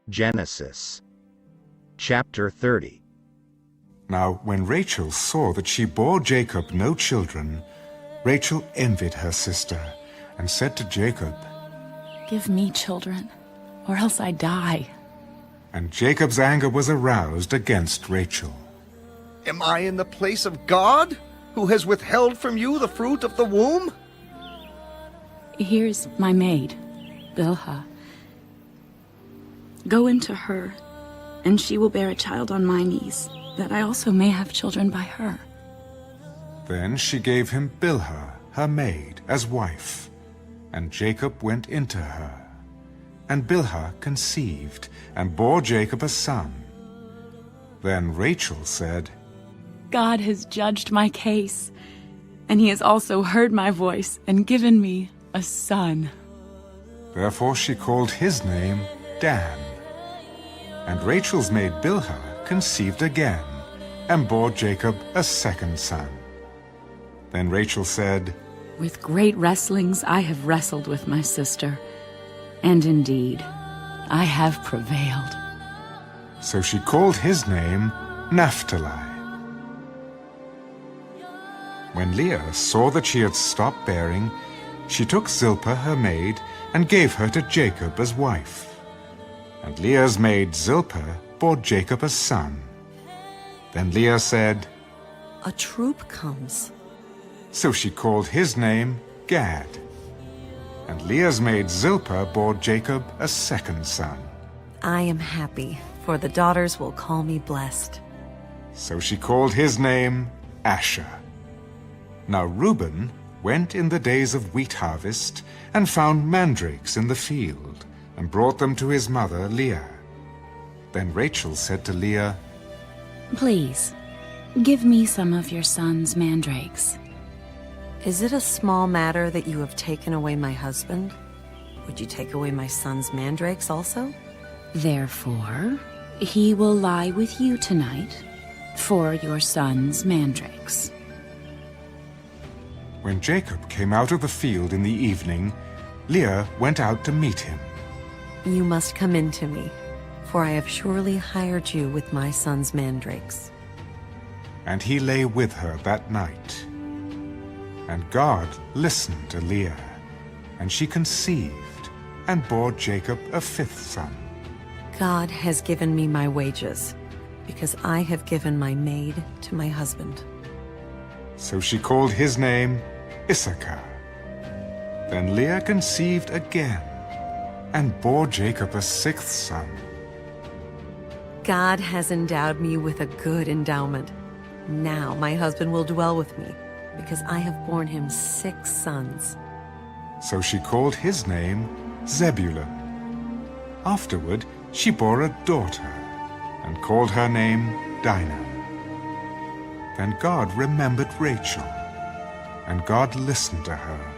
Genesis chapter 30. Now when Rachel saw that she bore Jacob no children, Rachel envied her sister and said to Jacob, "Give me children, or else I die." And Jacob's anger was aroused against Rachel. Am I in the place of God, who has withheld from you the fruit of the womb? Here's my maid, Bilhah. Go into her, and she will bear a child on my knees, that I also may have children by her. Then she gave him Bilhah, her maid, as wife, and Jacob went into her. And Bilhah conceived, and bore Jacob a son. Then Rachel said, God has judged my case, and he has also heard my voice and given me a son. Therefore she called his name Dan. And Rachel's maid Bilhah conceived again, and bore Jacob a second son. Then Rachel said, With great wrestlings I have wrestled with my sister, and indeed I have prevailed. So she called his name Naphtali. When Leah saw that she had stopped bearing, she took Zilpah her maid and gave her to Jacob as wife. And Leah's maid Zilpah bore Jacob a son. Then Leah said, A troop comes. So she called his name Gad. And Leah's maid Zilpah bore Jacob a second son. I am happy, for the daughters will call me blessed. So she called his name Asher. Now Reuben went in the days of wheat harvest and found mandrakes in the field, and brought them to his mother Leah. Then Rachel said to Leah, Please, give me some of your son's mandrakes. Is it a small matter that you have taken away my husband? Would you take away my son's mandrakes also? Therefore, he will lie with you tonight for your son's mandrakes. When Jacob came out of the field in the evening, Leah went out to meet him. You must come in to me, for I have surely hired you with my son's mandrakes. And he lay with her that night. And God listened to Leah, and she conceived, and bore Jacob a fifth son. God has given me my wages, because I have given my maid to my husband. So she called his name Issachar. Then Leah conceived again, and bore Jacob a sixth son. God has endowed me with a good endowment. Now my husband will dwell with me, because I have borne him 6 sons. So she called his name Zebulun. Afterward she bore a daughter, and called her name Dinah. Then God remembered Rachel, and God listened to her,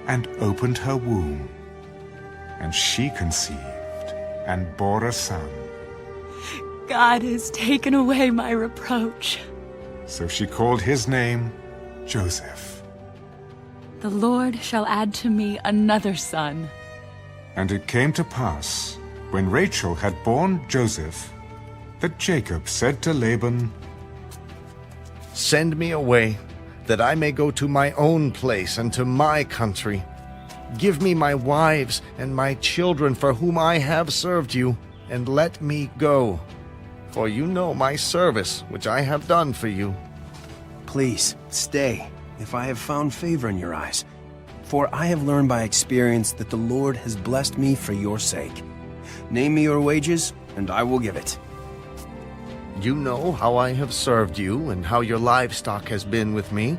and opened her womb. And she conceived, and bore a son. God has taken away my reproach. So she called his name Joseph. The Lord shall add to me another son. And it came to pass, when Rachel had borne Joseph, that Jacob said to Laban, Send me away, that I may go to my own place and to my country. Give me my wives and my children for whom I have served you, and let me go. For you know my service, which I have done for you. Please, stay, if I have found favor in your eyes. For I have learned by experience that the Lord has blessed me for your sake. Name me your wages, and I will give it. You know how I have served you, and how your livestock has been with me.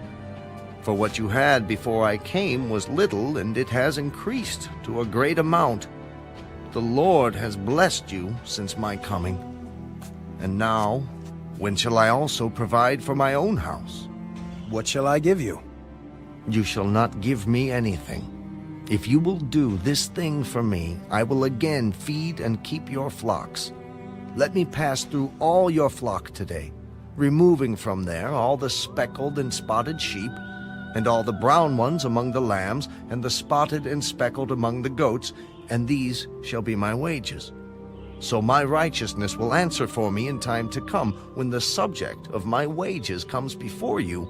For what you had before I came was little, and it has increased to a great amount. The Lord has blessed you since my coming. And now, when shall I also provide for my own house? What shall I give you? You shall not give me anything. If you will do this thing for me, I will again feed and keep your flocks. Let me pass through all your flock today, removing from there all the speckled and spotted sheep, and all the brown ones among the lambs, and the spotted and speckled among the goats, and these shall be my wages. So my righteousness will answer for me in time to come, when the subject of my wages comes before you.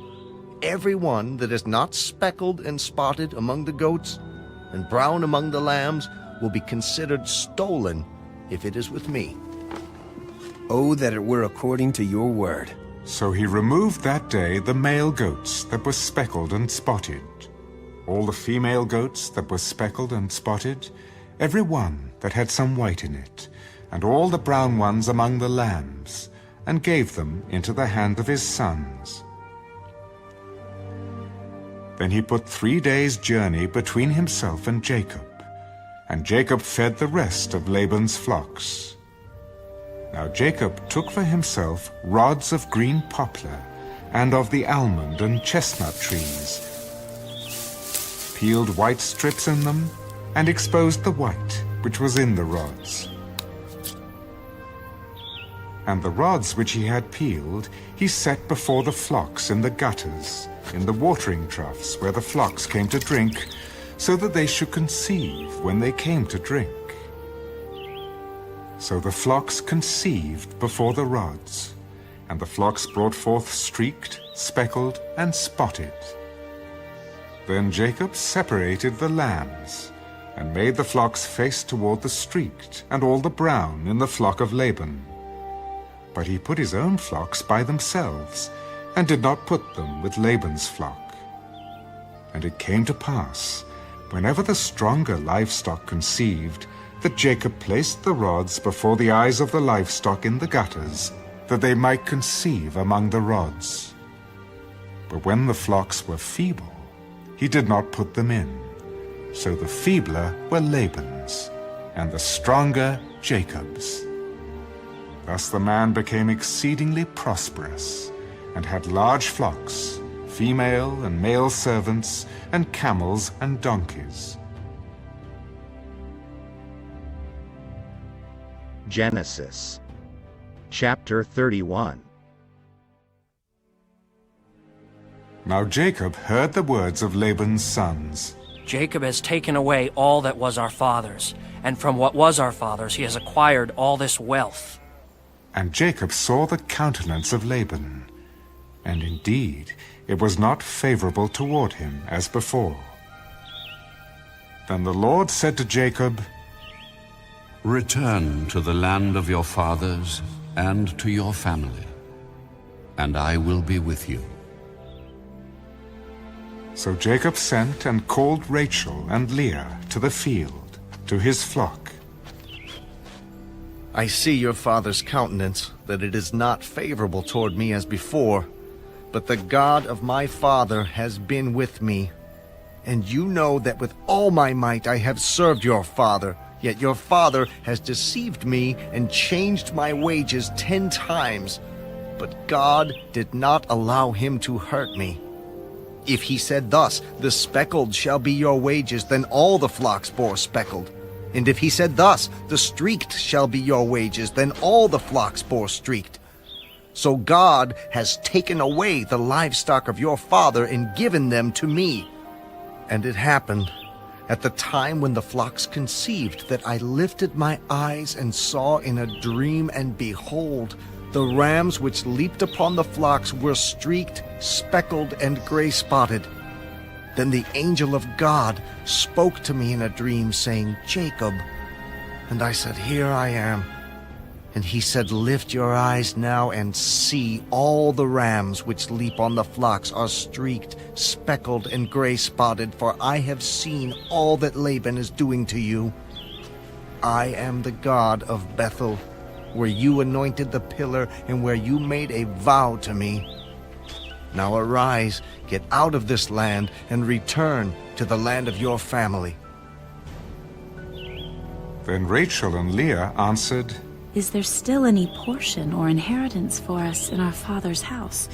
Every one that is not speckled and spotted among the goats, and brown among the lambs, will be considered stolen if it is with me. Oh, that it were according to your word. So he removed that day the male goats that were speckled and spotted, all the female goats that were speckled and spotted, every one that had some white in it, and all the brown ones among the lambs, and gave them into the hand of his sons. Then he put 3 days' journey between himself and Jacob fed the rest of Laban's flocks. Now Jacob took for himself rods of green poplar, and of the almond and chestnut trees, peeled white strips in them, and exposed the white which was in the rods. And the rods which he had peeled he set before the flocks in the gutters, in the watering troughs where the flocks came to drink, so that they should conceive when they came to drink. So the flocks conceived before the rods, and the flocks brought forth streaked, speckled, and spotted. Then Jacob separated the lambs, and made the flocks face toward the streaked, and all the brown in the flock of Laban. But he put his own flocks by themselves, and did not put them with Laban's flock. And it came to pass, whenever the stronger livestock conceived, that Jacob placed the rods before the eyes of the livestock in the gutters, that they might conceive among the rods. But when the flocks were feeble, he did not put them in. So the feebler were Laban's, and the stronger Jacob's. Thus the man became exceedingly prosperous, and had large flocks, female and male servants, and camels and donkeys. Genesis chapter 31. Now Jacob heard the words of Laban's sons. Jacob has taken away all that was our father's, and from what was our father's he has acquired all this wealth. And Jacob saw the countenance of Laban, and indeed it was not favorable toward him as before. Then the Lord said to Jacob, Return to the land of your fathers and to your family, and I will be with you. So Jacob sent and called Rachel and Leah to the field, to his flock. I see your father's countenance, that it is not favorable toward me as before, but the God of my father has been with me. And you know that with all my might I have served your father, yet your father has deceived me and changed my wages 10 times. But God did not allow him to hurt me. If he said thus, the speckled shall be your wages, then all the flocks bore speckled. And if he said thus, the streaked shall be your wages, then all the flocks bore streaked. So God has taken away the livestock of your father and given them to me. And it happened at the time when the flocks conceived that I lifted my eyes and saw in a dream, and behold, the rams which leaped upon the flocks were streaked, speckled, and gray-spotted. Then the angel of God spoke to me in a dream, saying, Jacob. And I said, Here I am. And he said, Lift your eyes now and see, all the rams which leap on the flocks are streaked, speckled, and gray-spotted, for I have seen all that Laban is doing to you. I am the God of Bethel, where you anointed the pillar and where you made a vow to me. Now arise, get out of this land, and return to the land of your family. Then Rachel and Leah answered, Is there still any portion or inheritance for us in our father's house?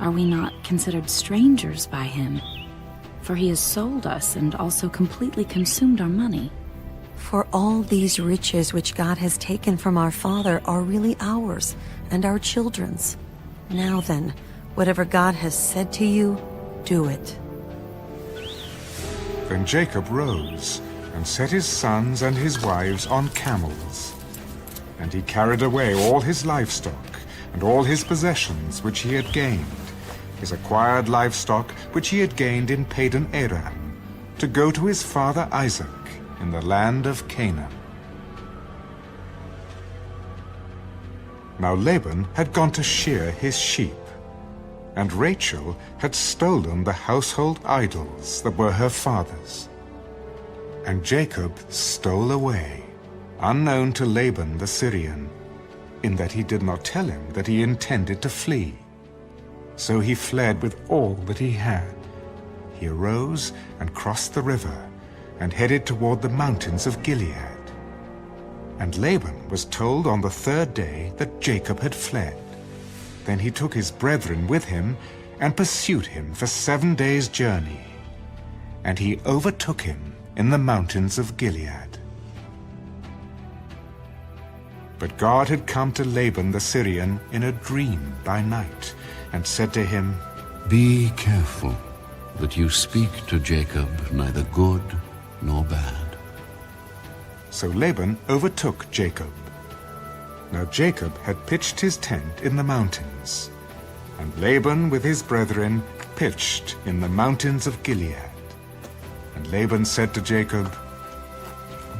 Are we not considered strangers by him? For he has sold us and also completely consumed our money. For all these riches which God has taken from our father are really ours and our children's. Now then, whatever God has said to you, do it. Then Jacob rose and set his sons and his wives on camels, And he carried away all his livestock, and all his possessions which he had gained, his acquired livestock which he had gained in Padan Aram, to go to his father Isaac in the land of Canaan. Now Laban had gone to shear his sheep, and Rachel had stolen the household idols that were her father's. And Jacob stole away, unknown to Laban the Syrian, in that he did not tell him that he intended to flee. So he fled with all that he had. He arose and crossed the river, and headed toward the mountains of Gilead. And Laban was told on the third day that Jacob had fled. Then he took his brethren with him, and pursued him for 7 days' journey. And he overtook him in the mountains of Gilead. But God had come to Laban the Syrian in a dream by night, and said to him, Be careful that you speak to Jacob neither good nor bad. So Laban overtook Jacob. Now Jacob had pitched his tent in the mountains, and Laban with his brethren pitched in the mountains of Gilead. And Laban said to Jacob,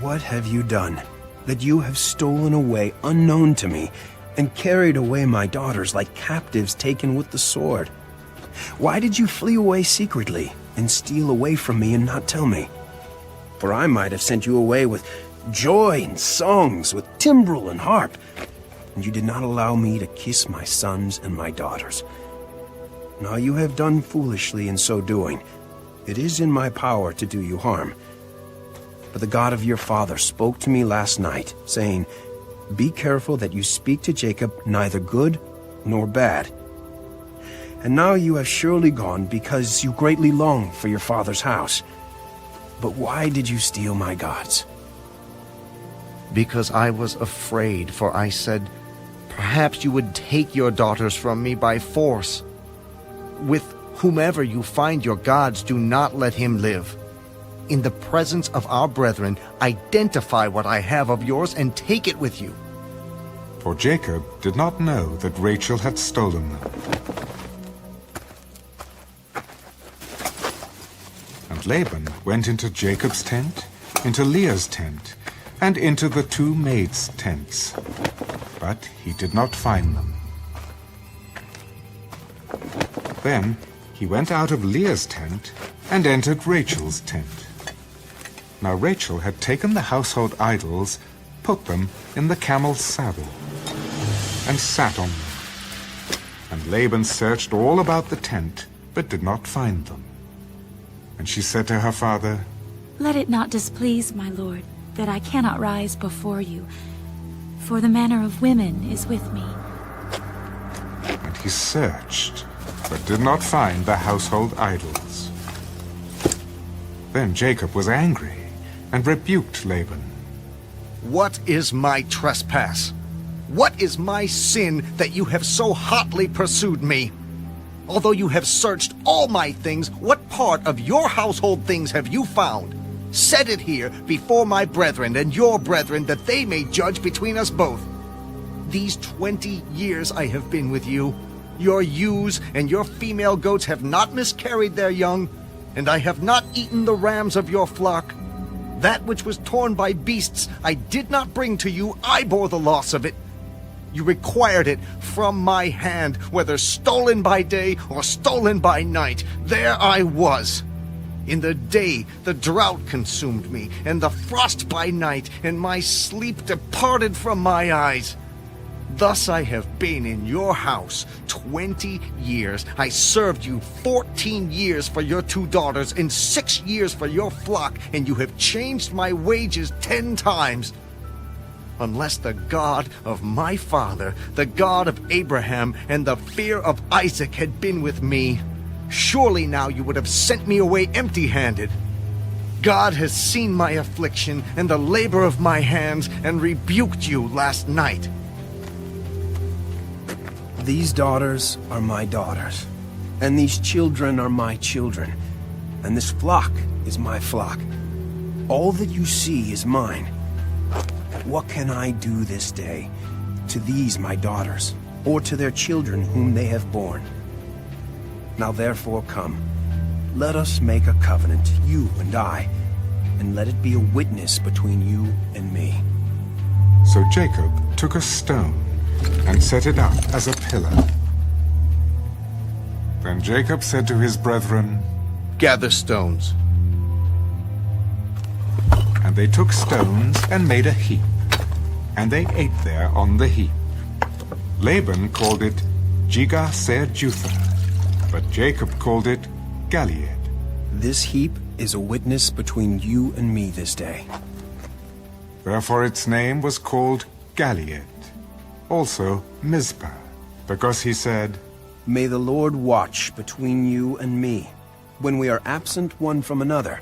What have you done, that you have stolen away unknown to me, and carried away my daughters like captives taken with the sword? Why did you flee away secretly, and steal away from me and not tell me? For I might have sent you away with joy and songs, with timbrel and harp, and you did not allow me to kiss my sons and my daughters. Now you have done foolishly in so doing. It is in my power to do you harm. But the God of your father spoke to me last night, saying, Be careful that you speak to Jacob neither good nor bad. And now you have surely gone because you greatly long for your father's house. But why did you steal my gods? Because I was afraid, for I said, Perhaps you would take your daughters from me by force. With whomever you find your gods, do not let him live. In the presence of our brethren, identify what I have of yours and take it with you. for Jacob did not know that Rachel had stolen them. And Laban went into Jacob's tent, into Leah's tent, and into the two maids' tents, but he did not find them. Then he went out of Leah's tent and entered Rachel's tent. Now Rachel had taken the household idols, put them in the camel's saddle, and sat on them. And Laban searched all about the tent, but did not find them. And she said to her father, Let it not displease my lord, that I cannot rise before you, for the manner of women is with me. And he searched, but did not find the household idols. Then Jacob was angry, and rebuked Laban. What is my trespass? What is my sin that you have so hotly pursued me? Although you have searched all my things, what part of your household things have you found? Set it here before my brethren and your brethren, that they may judge between us both. These 20 years I have been with you. Your ewes and your female goats have not miscarried their young, and I have not eaten the rams of your flock. That which was torn by beasts I did not bring to you, I bore the loss of it. You required it from my hand, whether stolen by day or stolen by night. There I was. In the day the drought consumed me, and the frost by night, and my sleep departed from my eyes. Thus I have been in your house 20 years. I served you 14 years for your 2 daughters, and 6 years for your flock, and you have changed my wages 10 times. Unless the God of my father, the God of Abraham, and the fear of Isaac had been with me, surely now you would have sent me away empty-handed. God has seen my affliction and the labor of my hands, and rebuked you last night. These daughters are my daughters, and these children are my children, and this flock is my flock. All that you see is mine. what can I do this day to these my daughters, or to their children whom they have borne? Now therefore come, let us make a covenant, you and I, and let it be a witness between you and me." So Jacob took a stone and set it up as a pillar. Then Jacob said to his brethren, "Gather stones." and they took stones and made a heap, and they ate there on the heap. Laban called it Jegar-sahar-jutha, but Jacob called it Galeed. This heap is a witness between you and me this day. Therefore its name was called Galeed, also Mizpah, because he said, May the Lord watch between you and me, when we are absent one from another.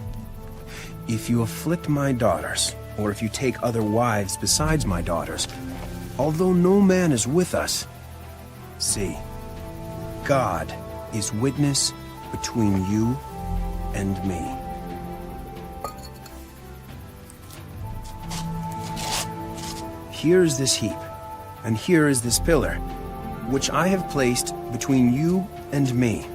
If you afflict my daughters, or if you take other wives besides my daughters, although no man is with us, see, God is witness between you and me. Here is this heap, and here is this pillar, which I have placed between you and me.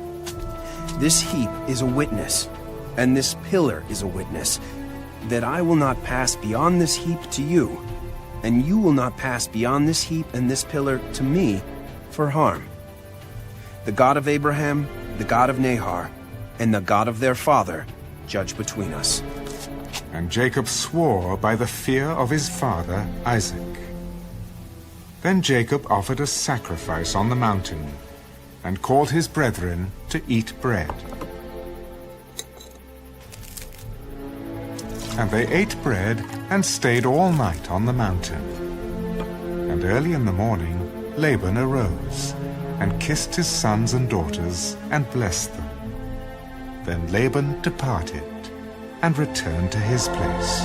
This heap is a witness, and this pillar is a witness, that I will not pass beyond this heap to you, and you will not pass beyond this heap and this pillar to me for harm. The God of Abraham, the God of Nahor, and the God of their father judge between us. And Jacob swore by the fear of his father Isaac. Then Jacob offered a sacrifice on the mountain, and called his brethren to eat bread. And they ate bread and stayed all night on the mountain. And early in the morning Laban arose, and kissed his sons and daughters, and blessed them. Then Laban departed, and returned to his place.